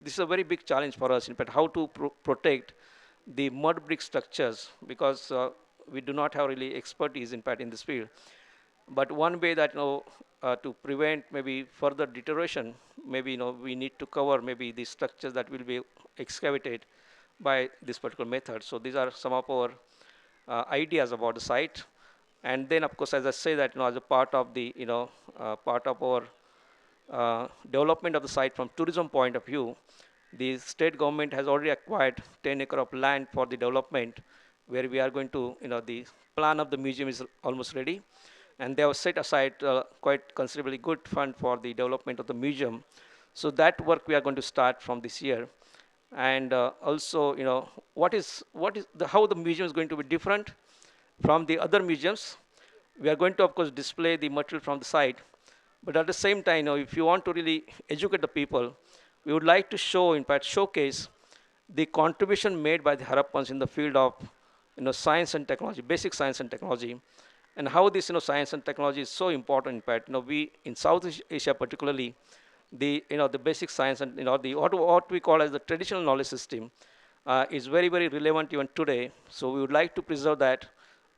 this is a very big challenge for us, in fact, how to protect the mud brick structures, because we do not have really expertise, in fact, in this field. But one way that, to prevent maybe further deterioration, maybe, we need to cover maybe the structures that will be excavated by this particular method. So these are some of our ideas about the site. And then, of course, as I say that, as a part of the, part of our development of the site from tourism point of view, the state government has already acquired 10 acre of land for the development, where we are going to, the plan of the museum is almost ready, and they have set aside quite considerably good fund for the development of the museum. So that work we are going to start from this year. And also, what is the, how the museum is going to be different from the other museums. We are going to, of course, display the material from the site, but at the same time, if you want to really educate the people, we would like to show, in fact, showcase the contribution made by the Harappans in the field of, science and technology, basic science and technology, and how this, science and technology is so important. In fact, we in South Asia particularly, the, the basic science and, the what we call as the traditional knowledge system is very, very relevant even today. So we would like to preserve that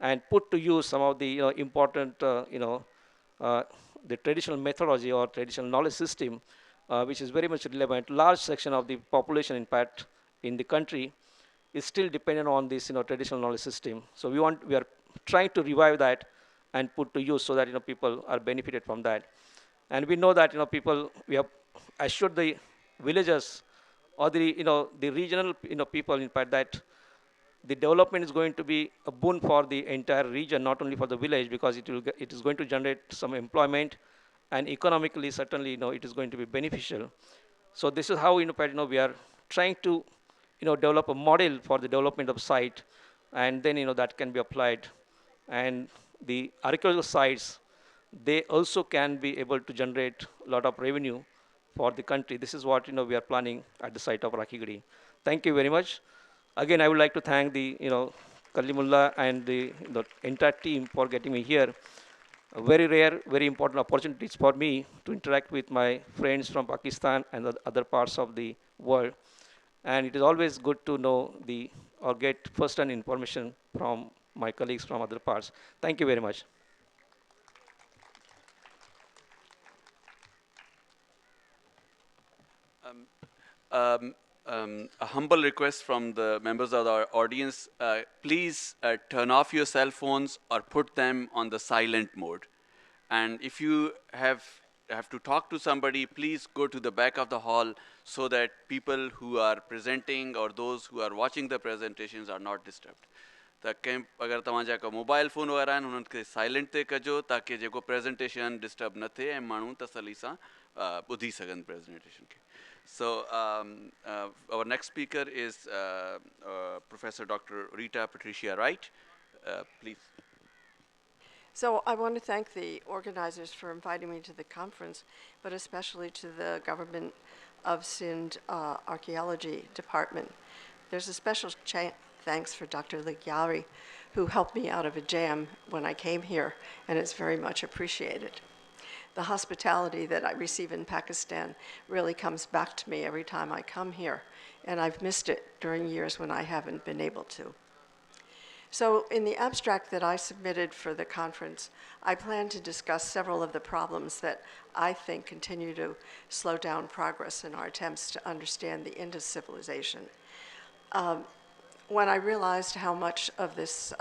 and put to use some of the, important, uh, the traditional methodology or traditional knowledge system, which is very much relevant. Large section of the population, in fact, in the country is still dependent on this, traditional knowledge system. So we are trying to revive that and put to use so that, people are benefited from that. And we know that, people, we have assured the villagers or the, the regional, people, in fact, that the development is going to be a boon for the entire region, not only for the village, because it is going to generate some employment, and economically, certainly, it is going to be beneficial. So this is how, in fact, we are trying to, develop a model for the development of site, and then, that can be applied. And the archaeological sites, they also can be able to generate a lot of revenue for the country. This is what, we are planning at the site of Rakigadi. Thank you very much. Again, I would like to thank the, Kalimullah and the, entire team for getting me here. A very rare, very important opportunities for me to interact with my friends from Pakistan and the other parts of the world. And it is always good to know the, or get first-hand information from my colleagues from other parts. Thank you very much. Um, a humble request from the members of our audience, please turn off your cell phones or put them on the silent mode. And if you have to talk to somebody, please go to the back of the hall so that people who are presenting or those who are watching the presentations are not disturbed. त कंहिं अगरि तव्हां जेका mobile phone वारा आहिनि उन्हनि खे silent ते कजो ताकी जेको प्रेज़ेंटेशन डिस्टर्ब न थिए ऐं माण्हू तसली सां ॿुधी सघनि प्रेज़ेंटेशन खे. So our next speaker is Professor Dr. Rita Patricia Wright. Please. So I want to thank the organizers for inviting me to the conference, but especially to the government of Sindh Archaeology Department. There's a special thanks for Dr. Ligyari, who helped me out of a jam when I came here, and it's very much appreciated. The hospitality that I receive in Pakistan really comes back to me every time I come here, and I've missed it during years when I haven't been able to. So in the abstract that I submitted for the conference, I plan to discuss several of the problems that I think continue to slow down progress in our attempts to understand the Indus civilization. When I realized how much of this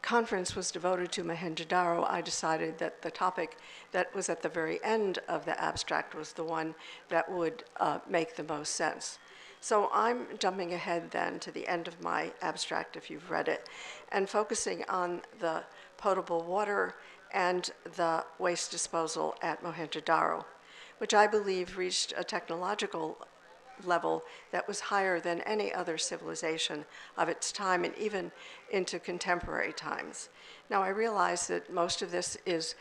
conference was devoted to Mohen Jo Daro, I decided that the topic that was at the very end of the abstract was the one that would make the most sense. So I'm jumping ahead then to the end of my abstract, if you've read it, and focusing on the potable water and the waste disposal at Mohen Jo Daro, which I believe reached a technological level that was higher than any other civilization of its time and even into contemporary times. Now I realize that most of this is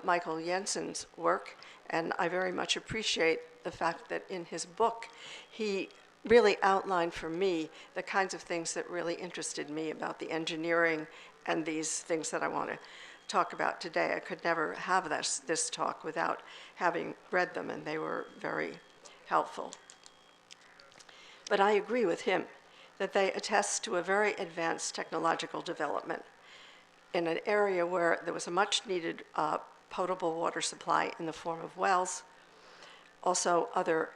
Michael Jensen's work, and I very much appreciate the fact that in his book he really outlined for me the kinds of things that really interested me about the engineering and these things that I want to talk about today. I could never have this talk without having read them, and they were very helpful. But I agree with him that they attest to a very advanced technological development in an area where there was a much needed potable water supply in the form of wells. Also, other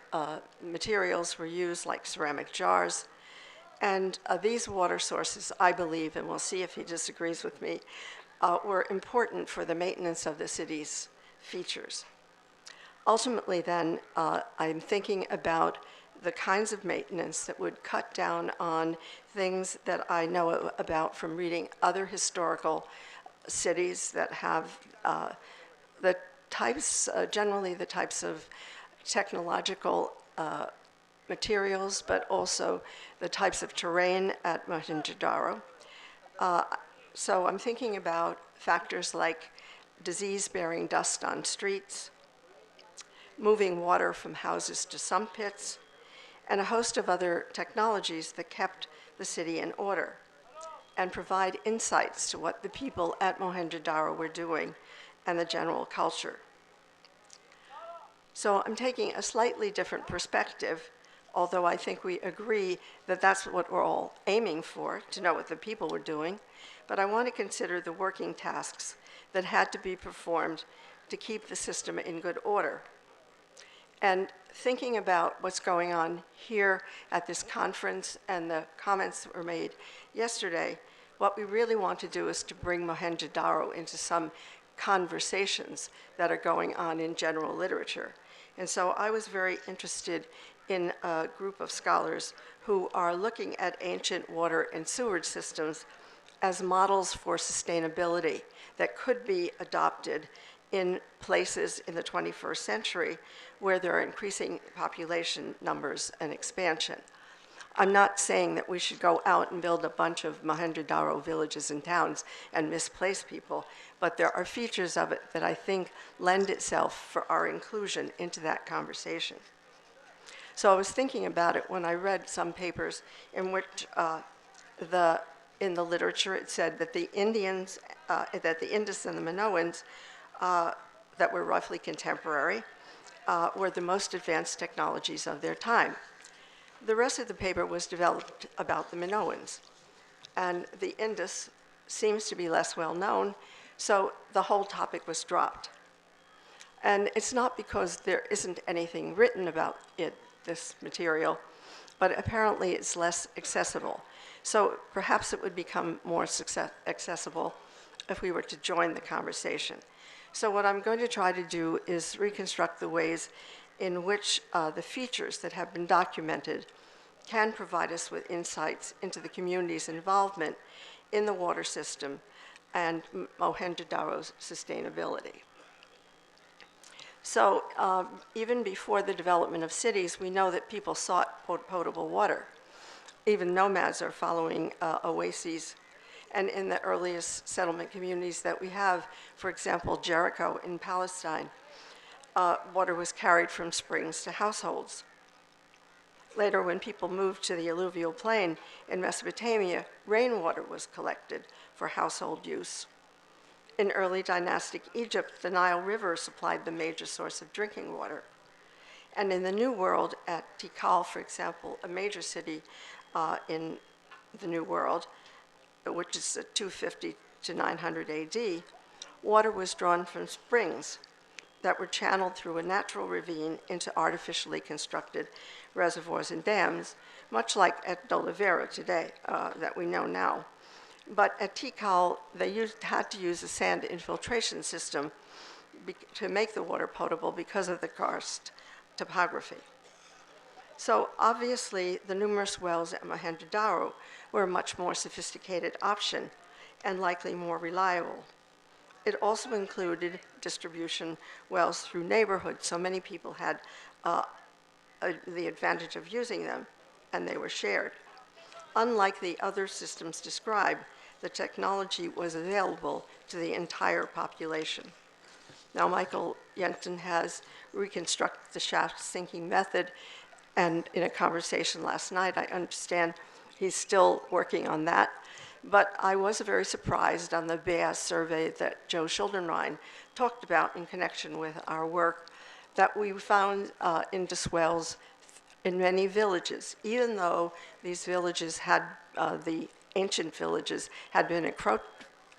materials were used, like ceramic jars. And these water sources, I believe, and we'll see if he disagrees with me, were important for the maintenance of the city's features. Ultimately, then, I'm thinking about the kinds of maintenance that would cut down on things that I know about from reading other historical cities that have the types, generally the types of technological materials, but also the types of terrain at Mohen Jo Daro. So I'm thinking about factors like disease-bearing dust on streets, moving water from houses to sump pits, and a host of other technologies that kept the city in order and provide insights to what the people at Mohen Jo Daro were doing and the general culture. So I'm taking a slightly different perspective, although I think we agree that that's what we're all aiming for, to know what the people were doing. But I want to consider the working tasks that had to be performed to keep the system in good order. And thinking about what's going on here at this conference and the comments that were made yesterday, what we really want to do is to bring Mohen Jo Daro into some conversations that are going on in general literature. And so I was very interested in a group of scholars who are looking at ancient water and sewage systems as models for sustainability that could be adopted in places in the 21st century where there are increasing population numbers and expansion. I'm not saying that we should go out and build a bunch of Mohen Jo Daro villages and towns and misplace people, but there are features of it that I think lend itself for our inclusion into that conversation. So I was thinking about it when I read some papers in which in the literature it said that the Indians, that the Indus and the Minoans that were roughly contemporary were the most advanced technologies of their time. The rest of the paper was developed about the Minoans, and the Indus seems to be less well known, so the whole topic was dropped. And it's not because there isn't anything written about it, this material, but apparently it's less accessible. So perhaps it would become more accessible if we were to join the conversation. So what I'm going to try to do is reconstruct the ways in which the features that have been documented can provide us with insights into the community's involvement in the water system and Mohen Jo Daro's sustainability. So even before the development of cities, we know that people sought potable water. Even nomads are following oases. And in the earliest settlement communities that we have, for example, Jericho in Palestine, water was carried from springs to households. Later, when people moved to the alluvial plain in Mesopotamia, rainwater was collected for household use. In early dynastic Egypt, the Nile River supplied the major source of drinking water. And in the New World, at Tikal, for example, a major city in the New World, which is 250 to 900 AD, water was drawn from springs that were channeled through a natural ravine into artificially constructed reservoirs and dams, much like at Dolivera today, that we know now. But at Tikal, they had to use a sand infiltration system to make the water potable because of the karst topography. So obviously, the numerous wells at Mohen Jo Daro were a much more sophisticated option and likely more reliable. It also included distribution wells through neighborhoods, so many people had the advantage of using them, and they were shared. Unlike the other systems described, the technology was available to the entire population. Now, Michael Jensen has reconstructed the shaft sinking method, and in a conversation last night, I understand he's still working on that. But I was very surprised on the BAS survey that Joe Schuldenrein talked about in connection with our work that we found Indus wells in many villages, even though these villages had, the ancient villages had been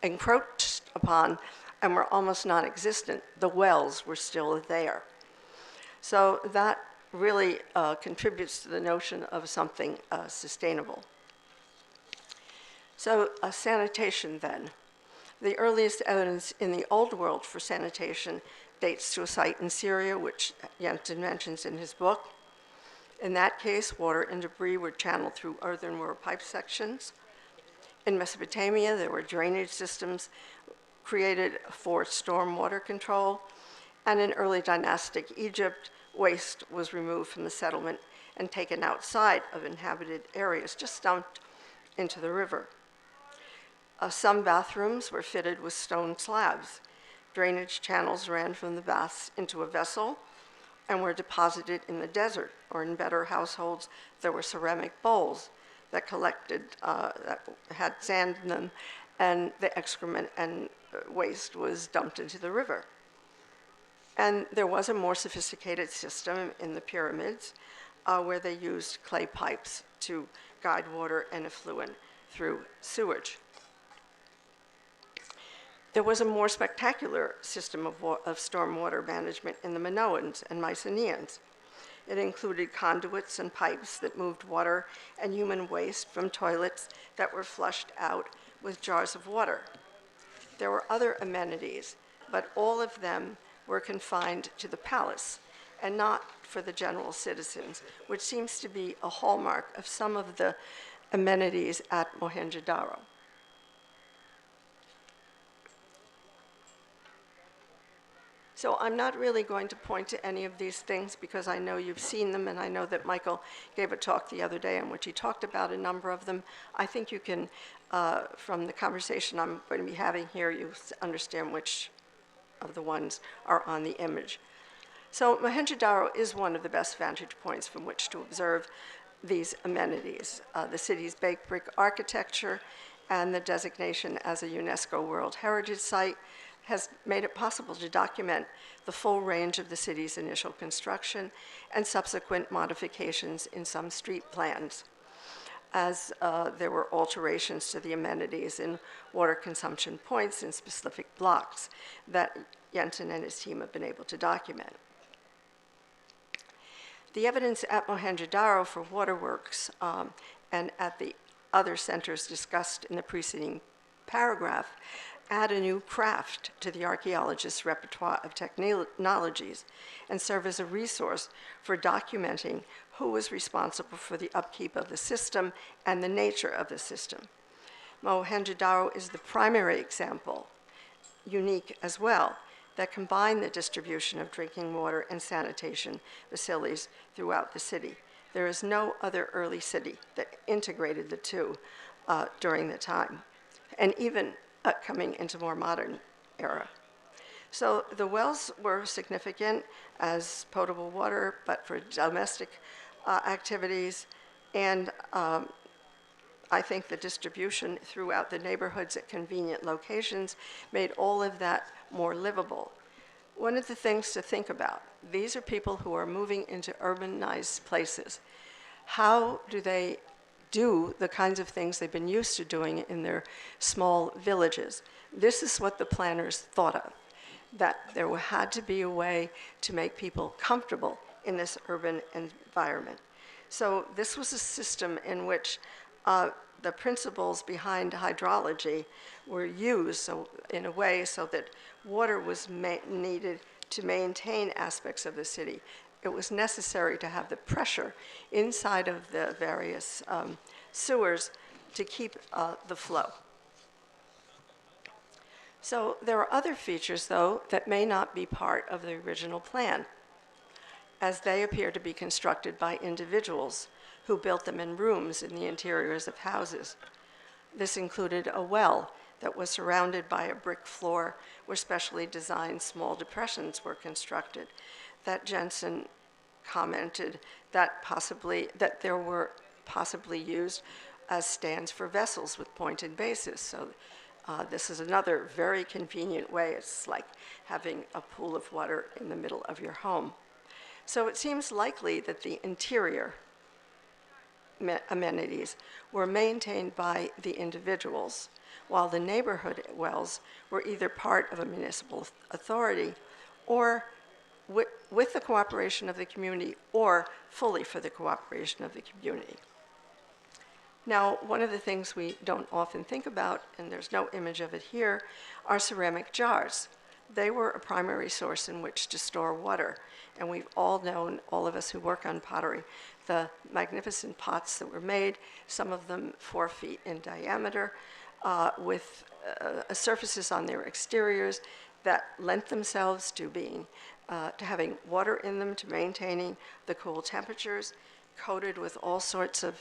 encroached upon and were almost non-existent, the wells were still there. So that really contributes to the notion of something sustainable. So sanitation then. The earliest evidence in the Old World for sanitation dates to a site in Syria, which Jensen mentions in his book. In that case, water and debris were channeled through earthenware pipe sections. In Mesopotamia, there were drainage systems created for stormwater control. And in early dynastic Egypt, waste was removed from the settlement and taken outside of inhabited areas, just dumped into the river. Some bathrooms were fitted with stone slabs. Drainage channels ran from the baths into a vessel and were deposited in the desert, or in better households, there were ceramic bowls that collected, that had sand in them, and the excrement and waste was dumped into the river. And there was a more sophisticated system in the pyramids where they used clay pipes to guide water and effluent through sewage. There was a more spectacular system of stormwater management in the Minoans and Mycenaeans. It included conduits and pipes that moved water and human waste from toilets that were flushed out with jars of water. There were other amenities, but all of them were confined to the palace and not for the general citizens, which seems to be a hallmark of some of the amenities at Mohen Jo Daro. So I'm not really going to point to any of these things because I know you've seen them, and I know that Michael gave a talk the other day in which he talked about a number of them. I think you can, from the conversation I'm going to be having here, you understand which of the ones are on the image. So Mohen Jo Daro is one of the best vantage points from which to observe these amenities. The city's baked brick architecture and the designation as a UNESCO World Heritage Site has made it possible to document the full range of the city's initial construction and subsequent modifications in some street plans, as there were alterations to the amenities in water consumption points in specific blocks that Jensen and his team have been able to document. The evidence at Mohen Jo Daro for waterworks and at the other centers discussed in the preceding paragraph add a new craft to the archaeologist's repertoire of technologies and serve as a resource for documenting who was responsible for the upkeep of the system and the nature of the system. Mohen Jo Daro is the primary example, unique as well, that combine the distribution of drinking water and sanitation facilities throughout the city. There is no other early city that integrated the two during the time, and even coming into more modern era. So the wells were significant as potable water, but for domestic activities, and I think the distribution throughout the neighborhoods at convenient locations made all of that more livable. One of the things to think about, these are people who are moving into urbanized places. How do they do the kinds of things they've been used to doing in their small villages? This is what the planners thought of, that there had to be a way to make people comfortable in this urban environment. So this was a system in which the principles behind hydrology were used in a way so that water was needed to maintain aspects of the city. It was necessary to have the pressure inside of the various sewers to keep the flow. So there are other features, though, that may not be part of the original plan, as they appear to be constructed by individuals who built them in rooms in the interiors of houses. This included a well that was surrounded by a brick floor where specially designed small depressions were constructed, that Jensen commented that there were possibly used as stands for vessels with pointed bases. So this is another very convenient way. It's like having a pool of water in the middle of your home. So it seems likely that the interior amenities were maintained by the individuals, while the neighborhood wells were either part of a municipal authority or with the cooperation of the community or fully for the cooperation of the community. Now, one of the things we don't often think about, and there's no image of it here, are ceramic jars. They were a primary source in which to store water. And we've all known, all of us who work on pottery, the magnificent pots that were made, some of them 4 feet in diameter, with surfaces on their exteriors that lent themselves to to having water in them, to maintaining the cool temperatures, coated with all sorts of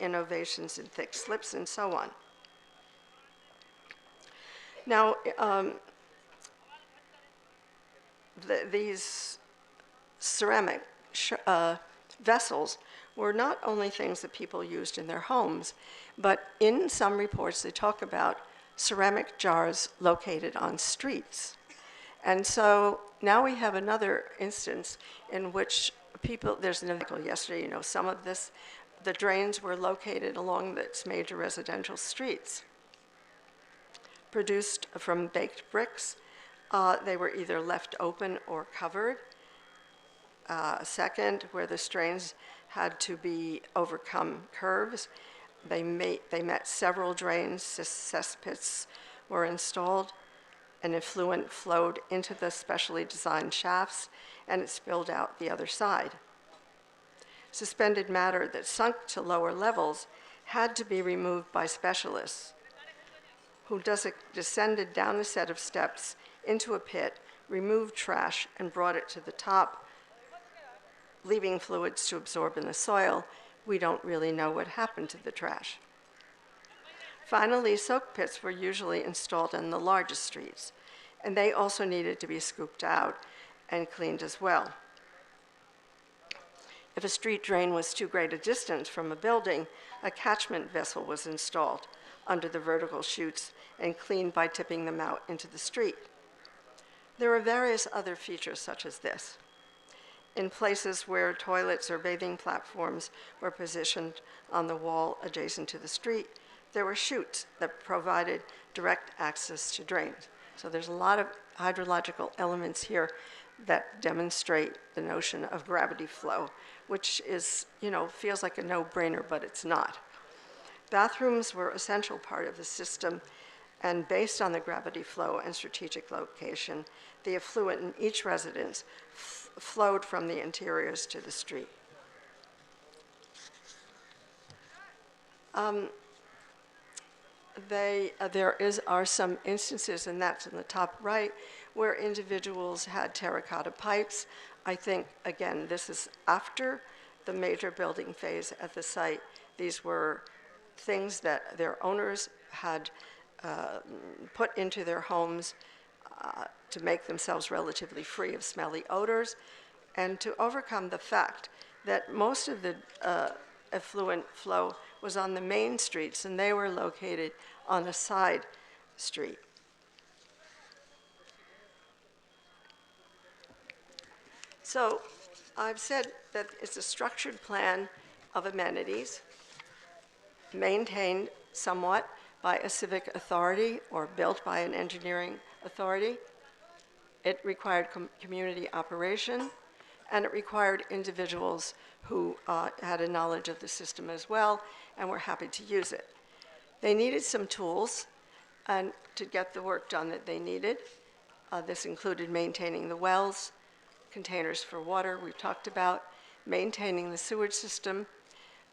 innovations in thick slips and so on. Now, these ceramic vessels were not only things that people used in their homes, but in some reports they talk about ceramic jars located on streets. And so now we have another instance in which there's an article yesterday, some of the drains were located along its major residential streets. Produced from baked bricks, they were either left open or covered. Second, where the drains had to be overcome curves, they met several drains, cesspits were installed. An effluent flowed into the specially designed shafts, and it spilled out the other side. Suspended matter that sunk to lower levels had to be removed by specialists who descended down a set of steps into a pit, removed trash, and brought it to the top, leaving fluids to absorb in the soil. We don't really know what happened to the trash. Finally, soak pits were usually installed in the largest streets, and they also needed to be scooped out and cleaned as well. If a street drain was too great a distance from a building, a catchment vessel was installed under the vertical chutes and cleaned by tipping them out into the street. There are various other features such as this. In places where toilets or bathing platforms were positioned on the wall adjacent to the street, there were chutes that provided direct access to drains. So there's a lot of hydrological elements here that demonstrate the notion of gravity flow, which is, feels like a no-brainer, but it's not. Bathrooms were an essential part of the system, and based on the gravity flow and strategic location, the effluent in each residence flowed from the interiors to the street. There are some instances, and that's in the top right, where individuals had terracotta pipes. I think, again, this is after the major building phase at the site. These were things that their owners had put into their homes to make themselves relatively free of smelly odors, and to overcome the fact that most of the effluent flow was on the main streets, and they were located on a side street. So I've said that it's a structured plan of amenities maintained somewhat by a civic authority or built by an engineering authority. It required community operation, and it required individuals who had a knowledge of the system as well and were happy to use it. They needed some tools and to get the work done that they needed. This included maintaining the wells, containers for water we've talked about, maintaining the sewage system,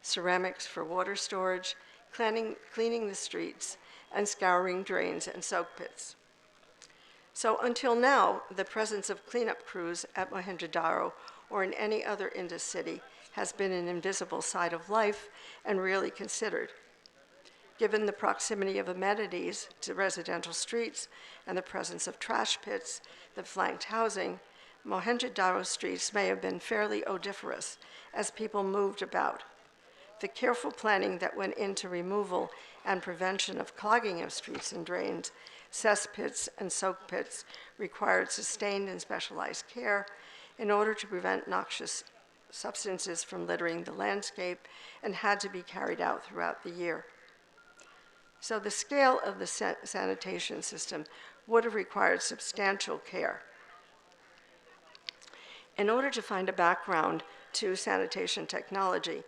ceramics for water storage, cleaning the streets, and scouring drains and soak pits. So until now, the presence of cleanup crews at Mohen Jo Daro or in any other Indus city has been an invisible side of life and rarely considered. Given the proximity of amenities to residential streets and the presence of trash pits that flanked housing, Mohen Jo Daro streets may have been fairly odoriferous as people moved about. The careful planning that went into removal and prevention of clogging of streets and drains, cesspits and soak pits required sustained and specialized care in order to prevent noxious substances from littering the landscape and had to be carried out throughout the year. So the scale of the sanitation system would have required substantial care. In order to find a background to sanitation technology,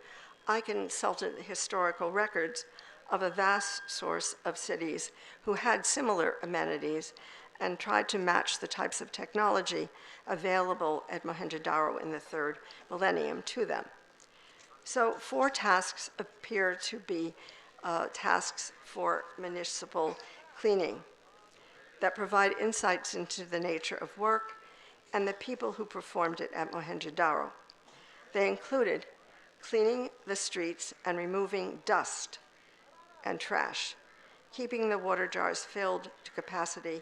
I consulted historical records of a vast source of cities who had similar amenities and tried to match the types of technology available at Mohenjo-Daro in the third millennium to them. So 4 tasks appear to be tasks for municipal cleaning that provide insights into the nature of work and the people who performed it at Mohenjo-Daro. They included cleaning the streets and removing dust and trash, keeping the water jars filled to capacity,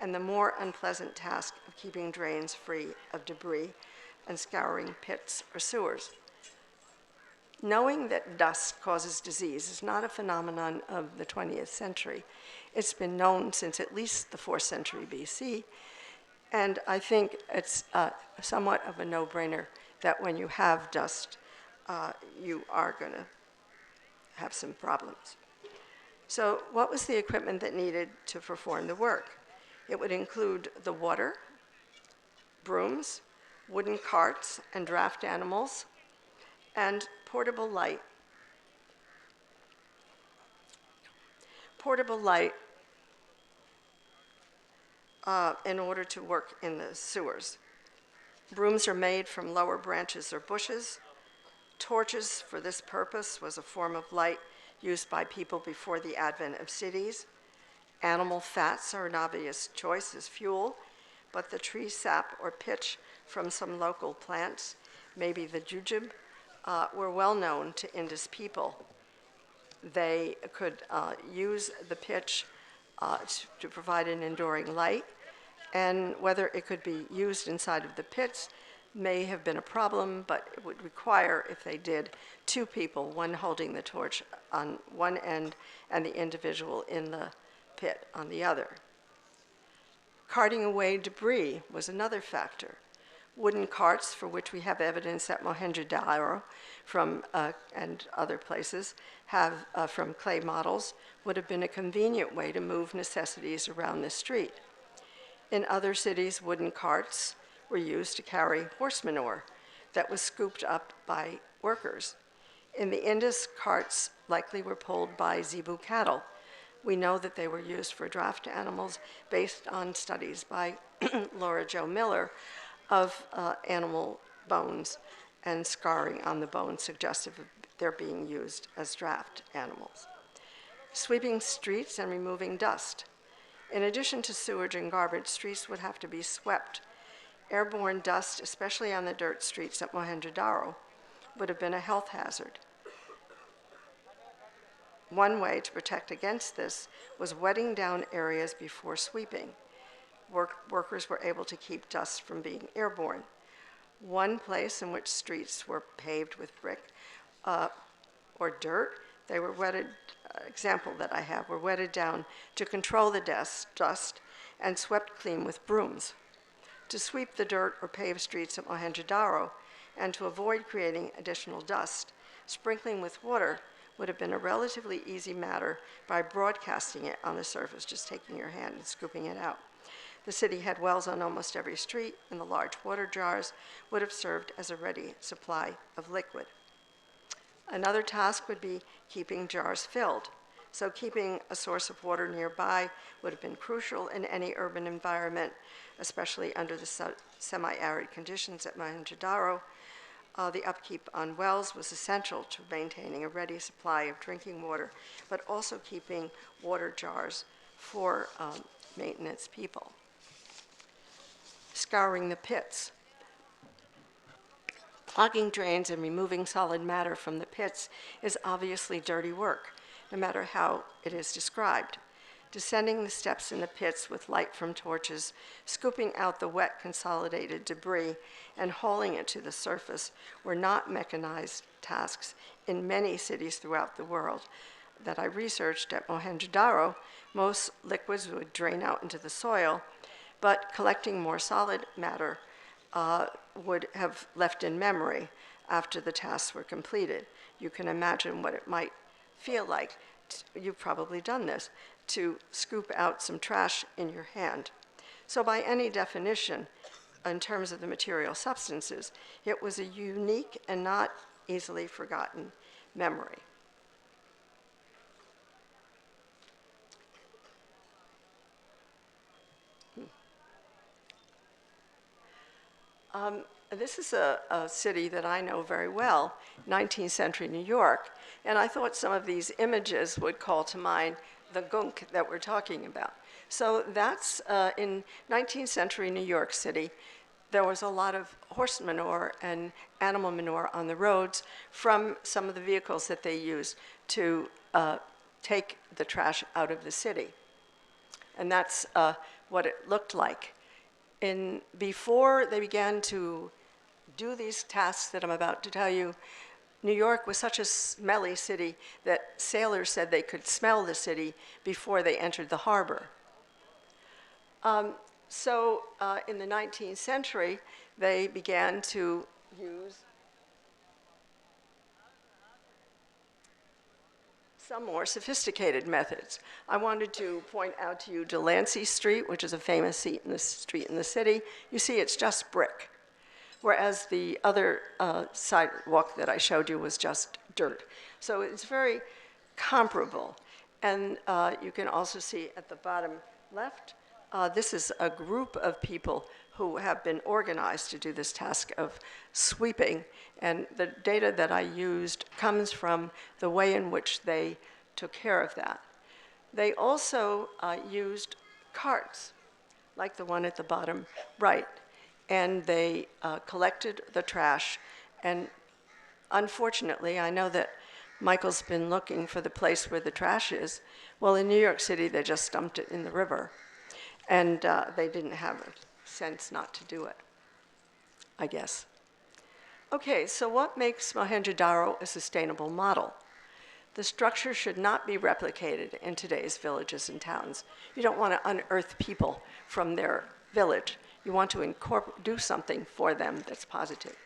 and the more unpleasant task of keeping drains free of debris and scouring pits or sewers. Knowing that dust causes disease is not a phenomenon of the 20th century. It's been known since at least the 4th century BC, and I think it's somewhat of a no-brainer that when you have dust, you are going to have some problems. So what was the equipment that needed to perform the work? It would include the water, brooms, wooden carts and draft animals, and portable light. Portable light in order to work in the sewers. Brooms are made from lower branches or bushes. Torches for this purpose was a form of light used by people before the advent of cities. Animal fats are an obvious choice as fuel, but the tree sap or pitch from some local plants, maybe the jujube, were well known to Indus people. They could use the pitch to provide an enduring light, and whether it could be used inside of the pits may have been a problem, but it would require, if they did, 2 people, one holding the torch on one end and the individual in the pit on the other. Carting away debris was another factor. Wooden carts, for which we have evidence at Mohenjo-Daro and other places, have from clay models, would have been a convenient way to move necessities around the street. In other cities, wooden carts were used to carry horse manure that was scooped up by workers. In the Indus, carts likely were pulled by zebu cattle. We know that they were used for draft animals based on studies by Laura Jo Miller of animal bones and scarring on the bones suggestive of their being used as draft animals. Sweeping streets and removing dust. In addition to sewage and garbage, streets would have to be swept. Airborne dust, especially on the dirt streets at Mohenjo-Daro, would have been a health hazard. One way to protect against this was wetting down areas before sweeping. Workers were able to keep dust from being airborne. One place in which streets were paved with brick or dirt, they were wetted, example that I have, were wetted down to control the dust and swept clean with brooms. To sweep the dirt or paved streets at Mohenjo-Daro and to avoid creating additional dust, sprinkling with water would have been a relatively easy matter by broadcasting it on the surface, just taking your hand and scooping it out. The city had wells on almost every street, and the large water jars would have served as a ready supply of liquid. Another task would be keeping jars filled. So keeping a source of water nearby would have been crucial in any urban environment, especially under the semi-arid conditions at Mohenjo-Daro. The upkeep on wells was essential to maintaining a ready supply of drinking water, but also keeping water jars for maintenance people. Scouring the pits. Clogging drains and removing solid matter from the pits is obviously dirty work, no matter how it is described. Descending the steps in the pits with light from torches, scooping out the wet consolidated debris, and hauling it to the surface were not mechanized tasks in many cities throughout the world that I researched at Mohenjo-Daro. Most liquids would drain out into the soil, but collecting more solid matter would have left in memory after the tasks were completed. You can imagine what it might feel like, you've probably done this, to scoop out some trash in your hand. So by any definition, in terms of the material substances, it was a unique and not easily forgotten memory. This is a city that I know very well, 19th century New York, and I thought some of these images would call to mind the gunk that we're talking about. So that's in 19th century New York City. There was a lot of horse manure and animal manure on the roads from some of the vehicles that they used to take the trash out of the city. And that's what it looked like. Before they began to do these tasks that I'm about to tell you, New York was such a smelly city that sailors said they could smell the city before they entered the harbor. So in the 19th century, they began to use some more sophisticated methods. I wanted to point out to you Delancey Street, which is a famous street in the city. You see, it's just brick, whereas the other sidewalk that I showed you was just dirt. So it's very comparable. And you can also see at the bottom left, this is a group of people who have been organized to do this task of sweeping. And the data that I used comes from the way in which they took care of that. They also used carts, like the one at the bottom right, and they collected the trash. And unfortunately, I know that Michael's been looking for the place where the trash is. Well, in New York City, they just dumped it in the river. And they didn't have a sense not to do it, I guess. Okay, so what makes Mohen Jo Daro a sustainable model? The structure should not be replicated in today's villages and towns. You don't want to unearth people from their village. You want to do something for them that's positive.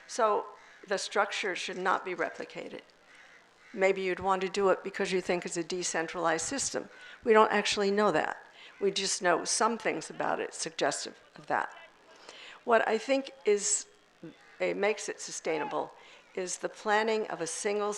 So the structure should not be replicated. Maybe you'd want to do it because you think it's a decentralized system. We don't actually know that. We just know some things about it suggestive of that. What I think makes it sustainable is the planning of a single